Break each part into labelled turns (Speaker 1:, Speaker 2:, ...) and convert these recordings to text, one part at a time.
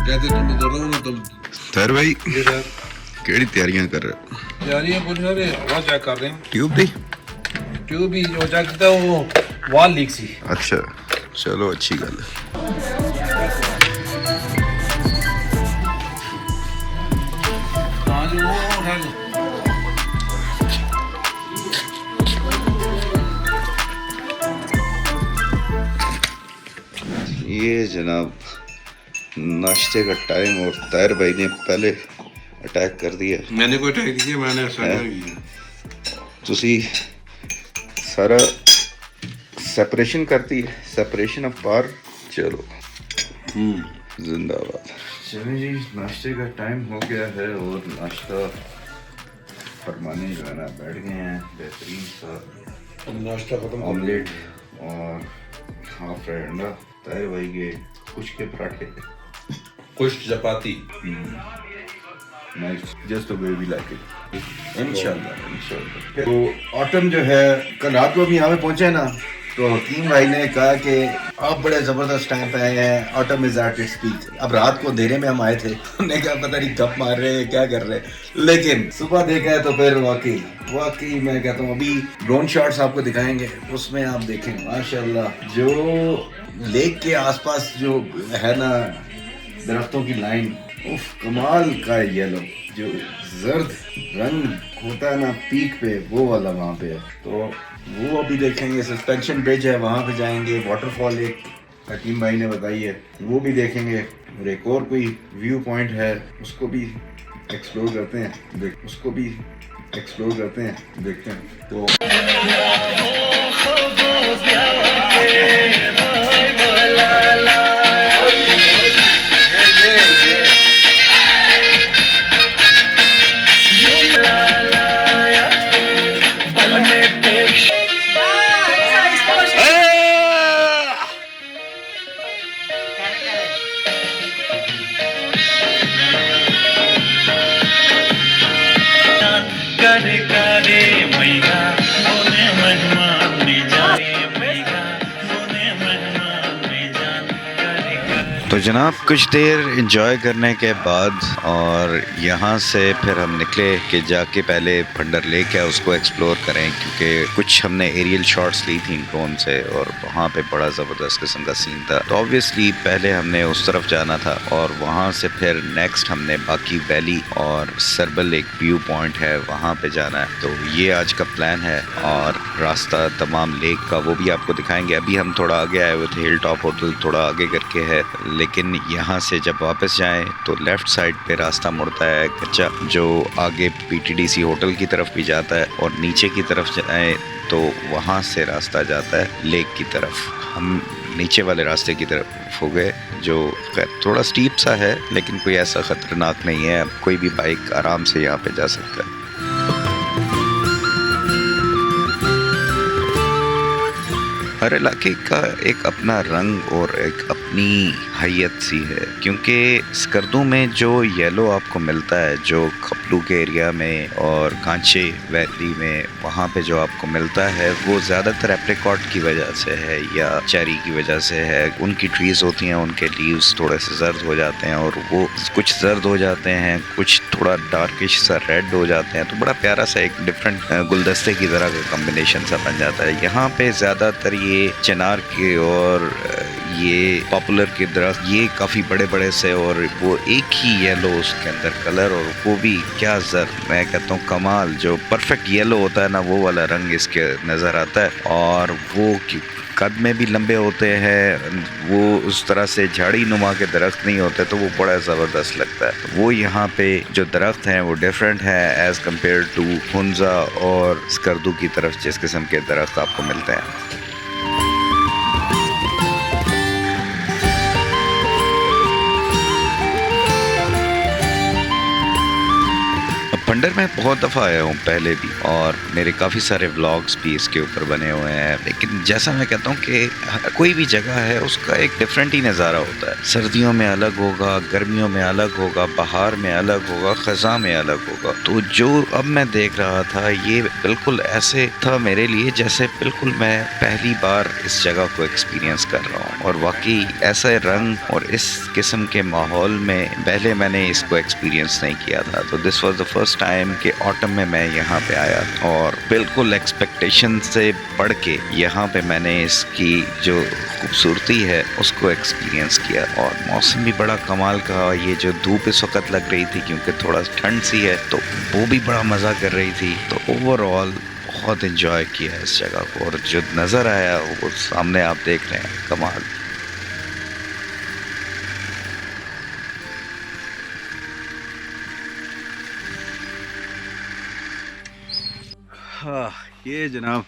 Speaker 1: कहते तुम इधर रहो ना तुम।
Speaker 2: ताहिर भाई
Speaker 1: ये सर
Speaker 2: केड़ी तैयारियां कर रहे हो?
Speaker 1: तैयारियां कुछ नहीं, अरे हवा चेक कर रहे हैं।
Speaker 2: ट्यूब दी?
Speaker 1: ट्यूब ही जो चेक किया वो वॉल लीक सी।
Speaker 2: अच्छा चलो अच्छी गल है।
Speaker 1: हाँ जी वो है।
Speaker 2: ये जनाब नाश्ते का टाइम और ताहिर भाई ने पहले अटैक कर दिया।
Speaker 1: मैंने कोई अटैक किया? मैंने ऐसा
Speaker 2: है?
Speaker 1: नहीं किया।
Speaker 2: तुसी सारा सेपरेशन करती है, सेपरेशन ऑफ पावर। चलो जिंदाबाद। चलिए जी नाश्ते का टाइम हो गया है और नाश्ता फरमाने जो है ना बैठ गए हैं। बेहतरीन सा
Speaker 1: नाश्ता खत्म हो
Speaker 2: ऑमलेट और हाफ फ्राइड अंडा, ताहिर भाई के कुछ के पराठे।
Speaker 1: खुश्क चपाती।
Speaker 2: Nice, just the way we like it. इंशाल्लाह। तो ऑटम जो है कल रात को भी यहाँ पे पहुंचे ना, तो हकीम भाई ने कहा कि आप बड़े जबरदस्त टाइम पे आए हैं, autumn is at its peak. अब रात को अंधेरे में हम आए थे, हमने कहा पता नहीं कब मार रहे हैं क्या कर रहे हैं, लेकिन सुबह देखा है तो फिर वाकई मैं कहता हूँ अभी ड्रोन शॉट्स आपको दिखाएंगे, उसमें आप देखें माशाल्लाह जो लेक के आसपास जो है ना दरख्तों की लाइन, उफ कमाल का येलो जो जर्द रंग होता है ना पीक पे, वो वाला वहाँ पे है। तो वो अभी देखेंगे। सस्पेंशन ब्रिज है, वहाँ पे जाएंगे। वाटरफॉल एक हकीम भाई ने बताई है, वो भी देखेंगे। और एक और कोई व्यू पॉइंट है, उसको भी एक्सप्लोर करते हैं। देखते हैं। तो तो जनाब कुछ देर एंजॉय करने के बाद और यहाँ से फिर हम निकले कि जाके पहले भंडर लेक है उसको एक्सप्लोर करें, क्योंकि कुछ हमने एरियल शॉट्स ली थी ड्रोन से और वहाँ पे बड़ा ज़बरदस्त किस्म का सीन था। तो ऑब्वियसली पहले हमने उस तरफ जाना था और वहाँ से फिर नेक्स्ट हमने बाकी वैली और सरबल एक व्यू पॉइंट है वहाँ पे जाना है। तो ये आज का प्लान है और रास्ता तमाम लेक का वो भी आपको दिखाएंगे। अभी हम थोड़ा आगे आए हुए थे, हिल टॉप होटल थोड़ा आगे करके है, लेकिन यहाँ से जब वापस जाएं तो लेफ़्ट साइड पे रास्ता मुड़ता है कच्चा, जो आगे पीटीडीसी होटल की तरफ भी जाता है, और नीचे की तरफ जाएं तो वहाँ से रास्ता जाता है लेक की तरफ। हम नीचे वाले रास्ते की तरफ हो गए, जो थोड़ा स्टीप सा है लेकिन कोई ऐसा ख़तरनाक नहीं है, कोई भी बाइक आराम से यहाँ पे जा सकता है। हर इलाके का एक अपना रंग और एक अपनी हैयत सी है, क्योंकि स्कर्दू में जो येलो आपको मिलता है, जो खपलू के एरिया में और कांचे वैली में वहाँ पे जो आपको मिलता है, वो ज़्यादातर एप्रिकॉट की वजह से है या चेरी की वजह से है। उनकी ट्रीज़ होती हैं, उनके लीव्स थोड़े से जर्द हो जाते हैं और वो कुछ जर्द हो जाते हैं, कुछ थोड़ा डार्किश सा रेड हो जाते हैं, तो बड़ा प्यारा सा एक डिफरेंट गुलदस्ते की तरह का कम्बिनेशन सा बन जाता है। यहाँ पे ज़्यादातर ये चिनार के और ये पॉपुलर के दरख्त ये काफ़ी बड़े बड़े से, और वो एक ही येलो उसके अंदर कलर, और वो भी क्या जर्द, मैं कहता हूँ कमाल, जो परफेक्ट येलो होता है ना वो वाला रंग इसके नज़र आता है। और वो कद में भी लंबे होते हैं, वो उस तरह से झाड़ी नुमा के दरख्त नहीं होते, तो वो बड़ा ज़बरदस्त लगता है। वो यहाँ पे जो दरख्त हैं वो डिफरेंट है एज़ कम्पेयर टू हुंजा और स्कर्दू की तरफ जिस किस्म के दरख्त आपको मिलते हैं। थंडर मैं बहुत दफ़ा आया हूँ पहले भी, और मेरे काफ़ी सारे व्लॉग्स भी इसके ऊपर बने हुए हैं। लेकिन जैसा मैं कहता हूँ कि कोई भी जगह है उसका एक डिफरेंट ही नज़ारा होता है। सर्दियों में अलग होगा, गर्मियों में अलग होगा, बहार में अलग होगा, ख़ज़ां में अलग होगा। तो जो अब मैं देख रहा था ये बिल्कुल ऐसे था मेरे लिए जैसे बिल्कुल मैं पहली बार इस जगह को एक्सपीरियंस कर रहा हूँ। और वाकई ऐसे रंग और इस किस्म के माहौल में पहले मैंने इसको एक्सपीरियंस नहीं किया था। तो this was the first time कि ऑटम में मैं यहाँ पे आया और बिल्कुल एक्सपेक्टेशन से बढ़ के यहाँ पे मैंने इसकी जो खूबसूरती है उसको एक्सपीरियंस किया। और मौसम भी बड़ा कमाल का, ये जो धूप इस वक्त लग रही थी क्योंकि थोड़ा ठंड सी है तो वो भी बड़ा मज़ा कर रही थी। तो ओवरऑल बहुत इन्जॉय किया इस जगह को, और जो नज़र आया वो सामने आप देख रहे हैं, कमाल।
Speaker 3: हाँ, ये जनाब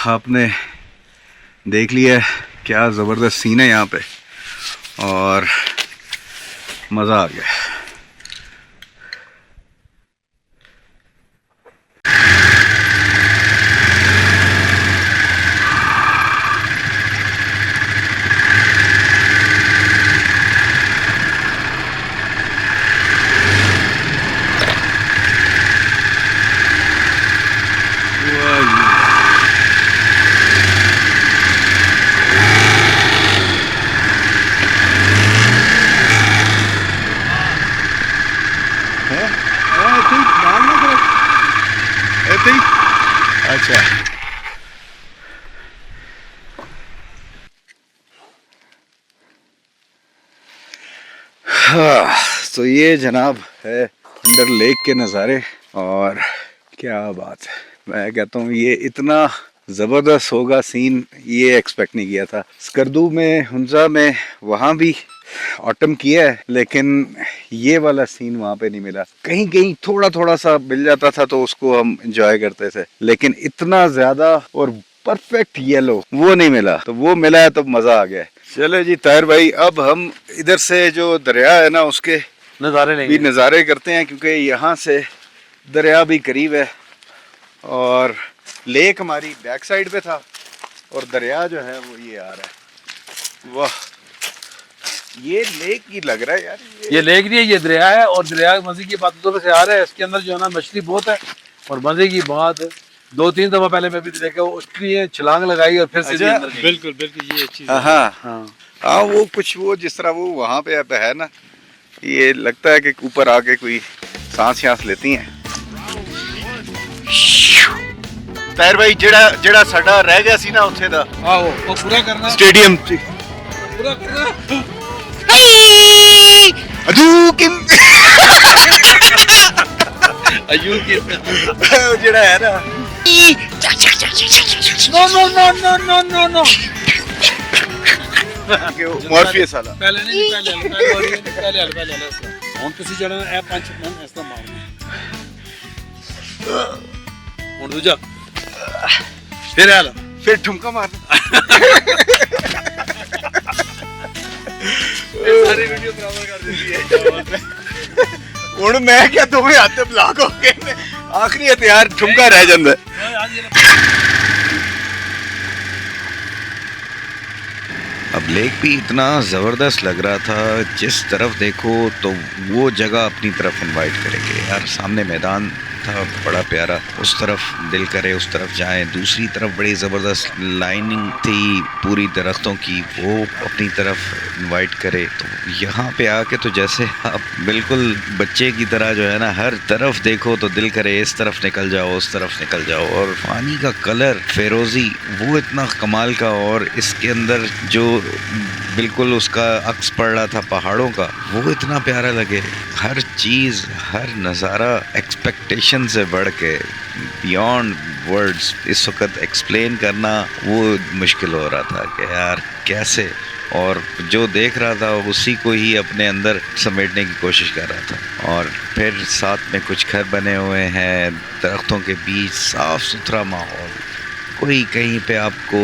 Speaker 3: आपने देख लिया क्या ज़बरदस्त सीन है यहाँ पे, और मज़ा आ गया। अच्छा, हाँ, तो ये जनाब है थंडर लेक के नज़ारे, और क्या बात है। मैं कहता हूँ ये इतना ज़बरदस्त होगा सीन, ये एक्सपेक्ट नहीं किया था। स्कर्दू में, हुंजा में, वहाँ भी ऑटम किया है लेकिन ये वाला सीन वहाँ पे नहीं मिला। कहीं कहीं थोड़ा थोड़ा सा मिल जाता था तो उसको हम एंजॉय करते थे, लेकिन इतना ज़्यादा और परफेक्ट येलो वो नहीं मिला। तो वो मिला है तो मज़ा आ गया। चलो जी ताहिर भाई, अब हम इधर से जो दरिया है ना उसके
Speaker 1: नज़ारे
Speaker 3: भी नज़ारे करते हैं, क्योंकि यहाँ से दरिया भी करीब है और लेक हमारी बैक साइड पे था और दरिया जो है वो ये आ रहा है। वाह, ये लेक ही लग रहा है यार।
Speaker 1: ये लेक नहीं है, ये दरिया है, और दरिया मजे की बात तो से आ रहा है। इसके अंदर जो है ना मछली बहुत है, और मजे की बात 2-3 दफा पहले मैं भी देखा, उसकी छलांग लगाई और फिर से
Speaker 3: अच्छा,
Speaker 1: अंदर गई।
Speaker 4: बिल्कुल बिल्कुल, ये अच्छी
Speaker 3: हाँ हाँ, वो कुछ वो जिस तरह वो वहाँ पे है ना, ये लगता है कि ऊपर आके कोई सांस लेती हैं। ताहिर भाई, ਜਿਹੜਾ ਸਾਡਾ ਰਹਿ ਗਿਆ ਸੀ ਨਾ ਉੱਥੇ ਦਾ,
Speaker 1: ਆਹੋ ਉਹ ਪੂਰਾ ਕਰਨਾ,
Speaker 3: स्टेडियम
Speaker 1: ਪੂਰਾ ਕਰਨਾ।
Speaker 3: ਅਜੂਕਿਮ
Speaker 1: ਅਯੂਕਿਮ
Speaker 3: ਜਿਹੜਾ ਹੈ ਨਾ,
Speaker 1: नो
Speaker 3: ਮੋਰਫੀਅਸ ਵਾਲਾ।
Speaker 1: पहले नहीं, पहले ਹੁਣ ਤੁਸੀਂ ਜਿਹੜਾ ਇਹ 5 ਮਿੰਟ ਇਸ ਤਰ੍ਹਾਂ ਮਾਰਨਾ। ਹੁਣ ਦੂਜਾ ਫਿਰ ਆ ਲਾ,
Speaker 3: ਫਿਰ ਠੁਮਕਾ ਮਾਰਨਾ।
Speaker 1: ਸਾਰੀ ਵੀਡੀਓ ਬਰਾਬਰ ਕਰ ਦਿੰਦੀ ਹੈ।
Speaker 3: ਹੁਣ ਮੈਂ ਕਿਹਾ ਦੋਵੇਂ ਹੱਥ ਬਲਾਕ ਹੋ ਗਏ ਨੇ, ਆਖਰੀ ਹਥਿਆਰ ਠੁਮਕਾ ਰਹਿ ਜਾਂਦਾ ਹੈ।
Speaker 2: अब लेक भी इतना ज़बरदस्त लग रहा था, जिस तरफ देखो तो वो जगह अपनी तरफ इनवाइट करेंगे यार। सामने मैदान था बड़ा प्यारा, उस तरफ दिल करे उस तरफ जाएं। दूसरी तरफ बड़ी ज़बरदस्त लाइनिंग थी पूरी दरख्तों की, वो अपनी तरफ इनवाइट करे। तो यहाँ पे आके तो जैसे आप बिल्कुल बच्चे की तरह जो है ना, हर तरफ देखो तो दिल करे इस तरफ निकल जाओ, उस तरफ निकल जाओ। और पानी का कलर फेरोज़ी वो इतना कमाल का, और इसके अंदर जो बिल्कुल उसका अक्स पड़ रहा था पहाड़ों का, वो इतना प्यारा लगे। हर चीज़, हर नज़ारा एक्सपेक्टेशन से बढ़ के बियॉन्ड वर्ड्स इस वक्त एक्सप्लेन करना वो मुश्किल हो रहा था कि यार कैसे। और जो देख रहा था उसी को ही अपने अंदर समेटने की कोशिश कर रहा था। और फिर साथ में कुछ घर बने हुए हैं दरख्तों के बीच, साफ़ सुथरा माहौल। कोई कहीं पे आपको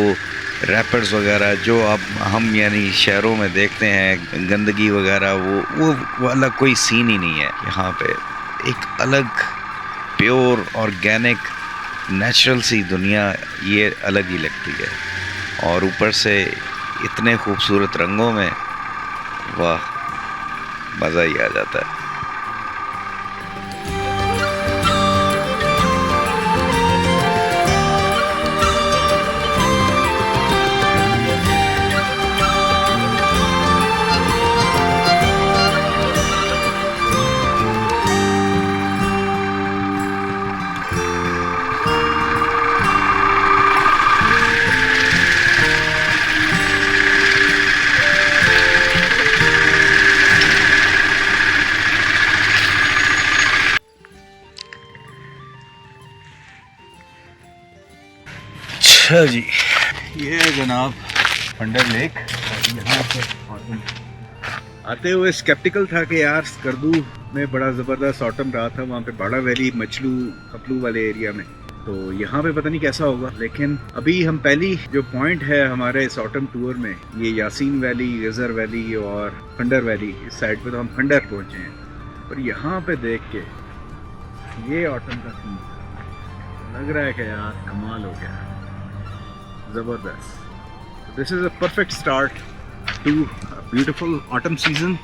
Speaker 2: रैपर्स वगैरह जो अब हम यानी शहरों में देखते हैं, गंदगी वगैरह, वो वाला कोई सीन ही नहीं है यहाँ पे। एक अलग प्योर ऑर्गेनिक नेचुरल सी दुनिया ये अलग ही लगती है। और ऊपर से इतने खूबसूरत रंगों में, वाह, मज़ा ही आ जाता है।
Speaker 3: अच्छा जी, ये है जनाब खंडर लेक। यहाँ पे आते हुए स्केप्टिकल था कि यार स्कर्दू में बड़ा ज़बरदस्त ऑटम रहा था, वहाँ पे बाड़ा वैली, मचलू, खपलू वाले एरिया में, तो यहाँ पे पता नहीं कैसा होगा। लेकिन अभी हम पहली जो पॉइंट है हमारे इस ऑटम टूर में, ये यासीन वैली, गज़र वैली और खंडर वैली, इस साइड पे तो हम खंडर पहुँचे हैं। और यहाँ पे देख के ये ऑटम का सीन लग रहा है कि यार कमाल हो गया, ज़बरदस्त। This is a perfect start to beautiful autumn season.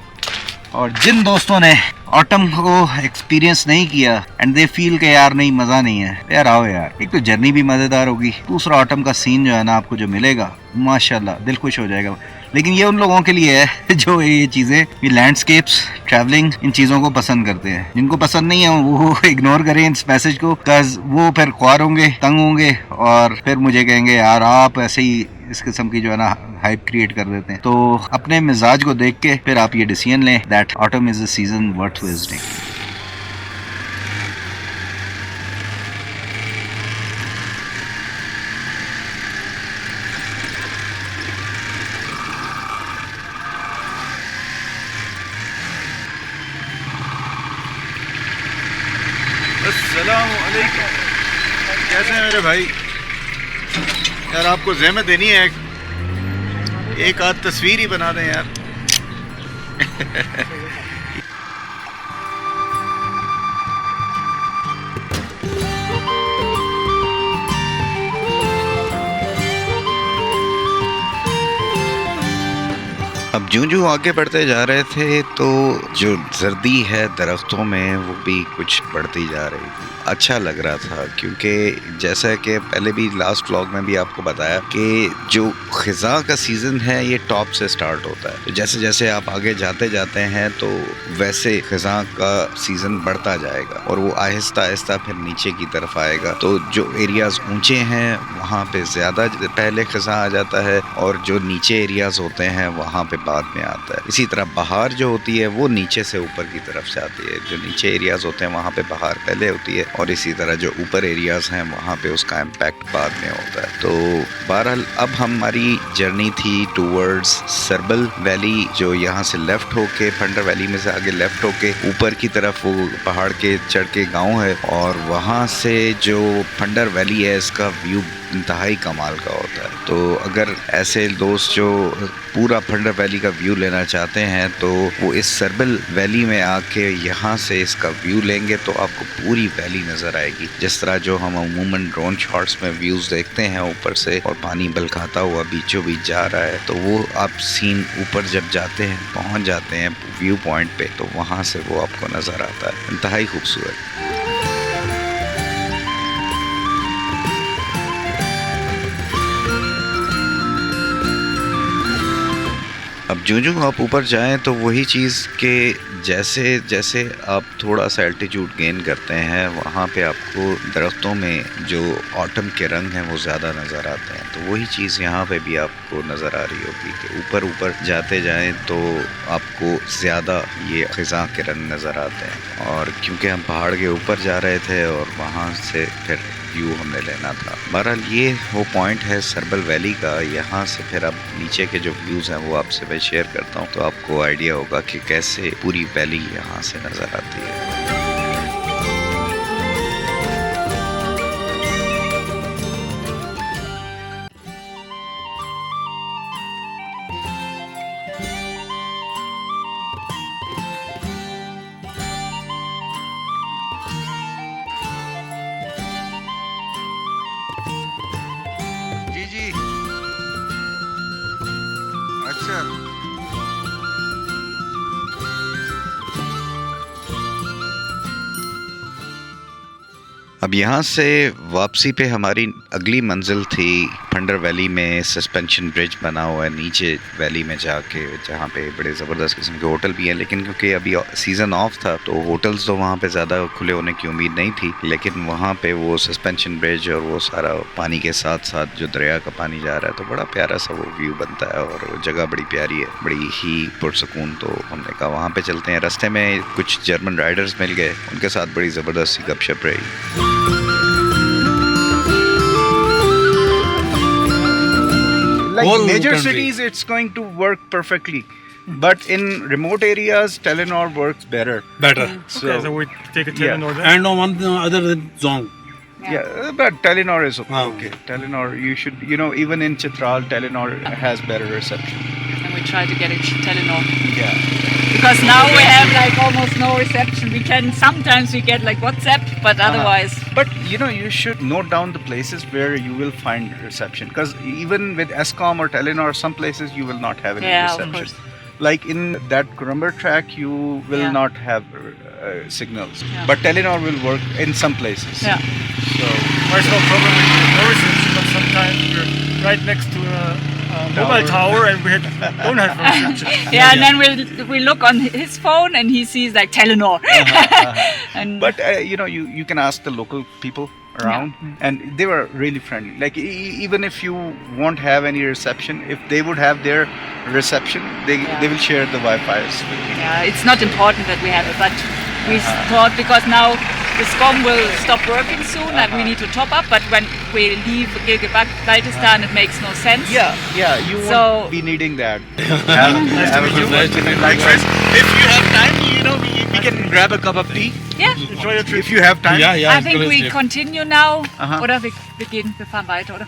Speaker 3: और जिन दोस्तों ने ऑटम को एक्सपीरियंस नहीं किया एंड दे फील के यार नहीं मज़ा नहीं है, यार आओ यार, एक तो जर्नी भी मज़ेदार होगी, दूसरा ऑटम का सीन जो है ना आपको जो मिलेगा, माशाल्लाह दिल खुश हो जाएगा। लेकिन ये उन लोगों के लिए है जो ये चीज़ें, ये लैंडस्केप्स, ट्रैवलिंग, इन चीज़ों को पसंद करते हैं। जिनको पसंद नहीं है वो इग्नोर करें इस मैसेज को, बिकॉज वो फिर ख्वार होंगे, तंग होंगे और फिर मुझे कहेंगे यार आप ऐसे ही इस किस्म की जो है ना हाइप क्रिएट कर देते हैं। तो अपने मिजाज को देख के फिर आप ये डिसीजन लें that autumn is a season worth visiting. अस्सलाम वालेकुम, कैसे हैं मेरे भाई? यार आपको ज़हमत देनी है, एक आध तस्वीर ही बना दें यार। अब जूं आगे बढ़ते जा रहे थे तो जो जर्दी है दरख्तों में वो भी कुछ बढ़ती जा रही थी। अच्छा लग रहा था क्योंकि जैसा कि पहले भी लास्ट व्लॉग में भी आपको बताया कि जो ख़िज़ा का सीज़न है ये टॉप से स्टार्ट होता है। तो जैसे जैसे आप आगे जाते जाते हैं तो वैसे ख़िज़ा का सीज़न बढ़ता जाएगा और वो आहिस्ता आहिस्ता फिर नीचे की तरफ आएगा। तो जो एरियाज़ ऊंचे हैं वहाँ पे ज़्यादा पहले ख़िज़ा आ जाता है और जो नीचे एरियाज़ होते हैं वहाँ पे बाद में आता है। इसी तरह बहार जो होती है वो नीचे से ऊपर की तरफ से आती है। जो नीचे एरियाज़ होते हैं वहाँ पे बहार पहले होती है और इसी तरह जो ऊपर एरियाज़ हैं वहाँ पे उसका इम्पैक्ट बाद में होता है। तो बहरहाल अब हमारी जर्नी थी टूवर्ड्स सरबल वैली, जो यहाँ से लेफ़्ट होके फंडर वैली में से आगे लेफ़्ट होके ऊपर की तरफ वो पहाड़ के चढ़ के गाँव है और वहाँ से जो फंडर वैली है इसका व्यू इंतहाई कमाल का होता है। तो अगर ऐसे दोस्त जो पूरा फंडर वैली का व्यू लेना चाहते हैं तो वो इस सरबल वैली में आके यहाँ से इसका व्यू लेंगे तो आपको पूरी वैली नज़र आएगी। जिस तरह जो हम अमूमन ड्रोन शॉट्स में व्यूज़ देखते हैं ऊपर से और पानी बलखाता हुआ बीचों बीच जा रहा है, तो वो आप सीन ऊपर जब जाते हैं पहुँच जाते हैं व्यू पॉइंट पे तो वहाँ से वो आपको नज़र आता है। इंतहाई खूबसूरत। अब जो आप ऊपर जाएं तो वही चीज़ के जैसे जैसे आप थोड़ा सा एल्टीट्यूड गेन करते हैं वहाँ पे आपको दरख्तों में जो ऑटम के रंग हैं वो ज़्यादा नज़र आते हैं। तो वही चीज़ यहाँ पे भी आपको नज़र आ रही होगी कि ऊपर ऊपर जाते जाएं तो आपको ज़्यादा ये ख़िज़ा के रंग नज़र आते हैं। और क्योंकि हम पहाड़ के ऊपर जा रहे थे और वहाँ से फिर व्यू हमने लेना था। बहरहाल ये वो पॉइंट है सरबल वैली का। यहाँ से फिर अब नीचे के जो व्यूज़ हैं वो आपसे मैं शेयर करता हूँ तो आपको आइडिया होगा कि कैसे पूरी वैली यहाँ से नज़र आती है।
Speaker 2: अब यहाँ से वापसी पे हमारी अगली मंजिल थी फंडर वैली में सस्पेंशन ब्रिज बना हुआ है नीचे वैली में जाके, जहाँ पे बड़े ज़बरदस्त किस्म के होटल भी हैं। लेकिन क्योंकि अभी सीज़न ऑफ था तो होटल्स तो वहाँ पे ज़्यादा खुले होने की उम्मीद नहीं थी, लेकिन वहाँ पे वो सस्पेंशन ब्रिज और वो सारा पानी के साथ साथ जो दरिया का पानी जा रहा है तो बड़ा प्यारा सा वो व्यू बनता है और वो जगह बड़ी प्यारी है, बड़ी ही पुरसकून। तो हमने कहा वहाँ पे चलते हैं। रास्ते में कुछ जर्मन राइडर्स मिल गए, उनके साथ बड़ी ज़बरदस्त सी गपशप रही।
Speaker 3: Like
Speaker 1: Whole
Speaker 3: major
Speaker 1: country.
Speaker 3: cities, it's going to work perfectly, but in remote areas, Telenor works better.
Speaker 1: better.
Speaker 4: Okay, so we take a Telenor then.
Speaker 1: And on one other than Zong.
Speaker 3: Yeah, but Telenor is okay.
Speaker 1: Ah.
Speaker 3: Okay, Telenor, you should, even in Chitral, Telenor has better reception.
Speaker 5: And we try to get a Telenor.
Speaker 3: Yeah.
Speaker 5: Because now we have like almost no reception. Sometimes we get like WhatsApp, but otherwise.
Speaker 3: But you should note down the places where you will find reception. Because even with Escom or Telenor, some places you will not have any
Speaker 5: Yeah, of
Speaker 3: reception.
Speaker 5: course.
Speaker 3: Like in that Grumber track, you will
Speaker 5: Yeah.
Speaker 3: not have signals.
Speaker 5: Yeah.
Speaker 3: But Telenor will work in some places.
Speaker 5: Yeah.
Speaker 3: So
Speaker 4: There's no problem with no reception, but sometimes we're right next to a mobile tower and we don't have reception.
Speaker 5: Yeah, and then we look on his phone and he sees like Telenor. And
Speaker 3: But you can ask the local people around, and they were really friendly. Like even if you won't have any reception, if they would have their reception, they will share the Wi-Fi's with you.
Speaker 5: yeah, it's not important that we have it, but we thought because now the SCOM will stop working soon and we need to top up. But when we leave Gilgit-Baltistan, it makes no sense.
Speaker 3: Yeah, you
Speaker 5: So-
Speaker 3: won't be needing that. have a good
Speaker 1: Nice to meet you.
Speaker 3: Likewise, if you have time, we can grab a cup of tea.
Speaker 5: Yeah.
Speaker 4: Enjoy your trip.
Speaker 3: If you have time.
Speaker 1: Yeah,
Speaker 5: I think we continue now.
Speaker 3: Aha.
Speaker 5: Oder wir fahren weiter, oder?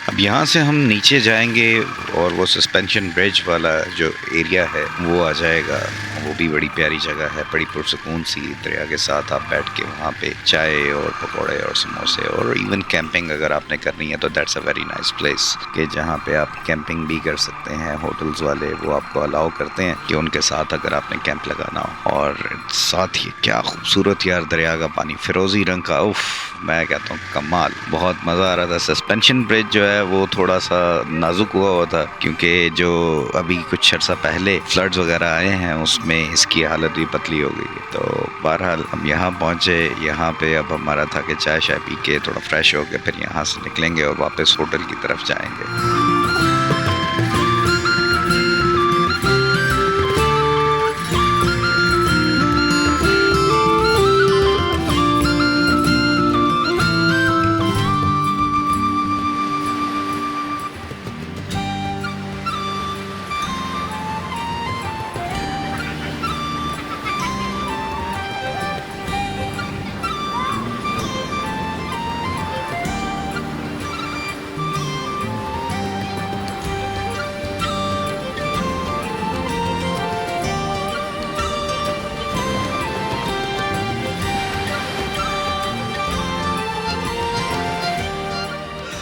Speaker 2: अब यहाँ से हम नीचे जाएंगे और वो suspension bridge वाला जो एरिया है वो आ जाएगा। वो भी बड़ी प्यारी जगह है, बड़ी पुरसकून सी। दरिया के साथ आप बैठ के वहाँ पे चाय और पकौड़े और समोसे और इवन कैंपिंग अगर आपने करनी है तो that's a very nice place कि जहाँ पे आप कैंपिंग भी कर सकते हैं। होटल्स वाले वो आपको अलाउ करते हैं कि उनके साथ अगर आपने कैंप लगाना हो। और साथ ही क्या खूबसूरत यार दरिया का पानी, फिरोज़ी रंग का, उफ, मैं कहता हूँ कमाल, बहुत मज़ा आ रहा था। सस्पेंशन ब्रिज जो है वो थोड़ा सा नाजुक हुआ था क्योंकि जो अभी कुछ अर्सा पहले फ्लड्स वगैरह आए हैं उसमें इसकी हालत भी पतली हो गई। तो बहरहाल हम यहाँ पहुँचे। यहाँ पे अब हमारा था कि चाय शाय पी के थोड़ा फ्रेश हो के फिर यहाँ से निकलेंगे और वापस होटल की तरफ जाएंगे।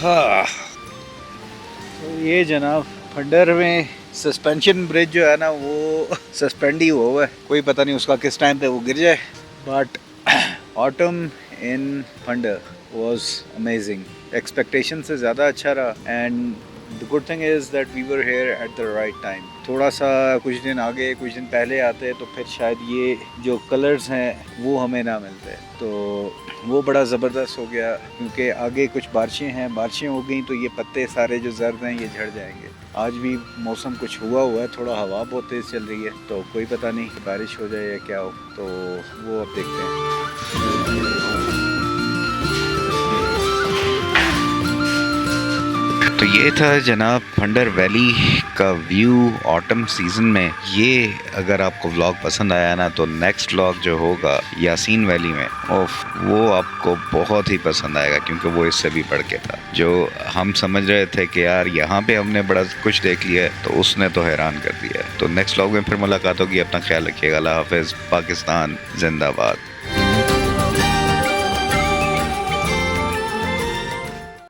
Speaker 3: हाँ, तो ये जनाब फंडर में सस्पेंशन ब्रिज जो है ना वो सस्पेंड ही हुआ है, कोई पता नहीं उसका किस टाइम पे वो गिर जाए। But autumn in Funder was amazing, expectation से ज़्यादा अच्छा रहा। And the good thing is that we were here at the right time. थोड़ा सा कुछ दिन आगे कुछ दिन पहले आते तो फिर शायद ये जो कलर्स हैं वो हमें ना मिलते, तो वो बड़ा ज़बरदस्त हो गया। क्योंकि आगे कुछ बारिशें हो गई तो ये पत्ते सारे जो जर्द हैं ये झड़ जाएंगे। आज भी मौसम कुछ हुआ है, थोड़ा हवा बहुत तेज़ चल रही है, तो कोई पता नहीं कि बारिश हो जाए या क्या हो, तो वो अब देखते हैं।
Speaker 2: तो ये था जनाब फंडर वैली का व्यू ऑटम सीज़न में। ये अगर आपको व्लॉग पसंद आया ना तो नेक्स्ट व्लॉग जो होगा यासीन वैली में, वो आपको बहुत ही पसंद आएगा क्योंकि वो इससे भी बढ़ के था। जो हम समझ रहे थे कि यार यहाँ पे हमने बड़ा कुछ देख लिया है तो उसने तो हैरान कर दिया है। तो नेक्स्ट व्लॉग में फिर मुलाकात होगी। अपना ख्याल रखिएगा। अल्लाह हाफ़िज़। पाकिस्तान जिंदाबाद।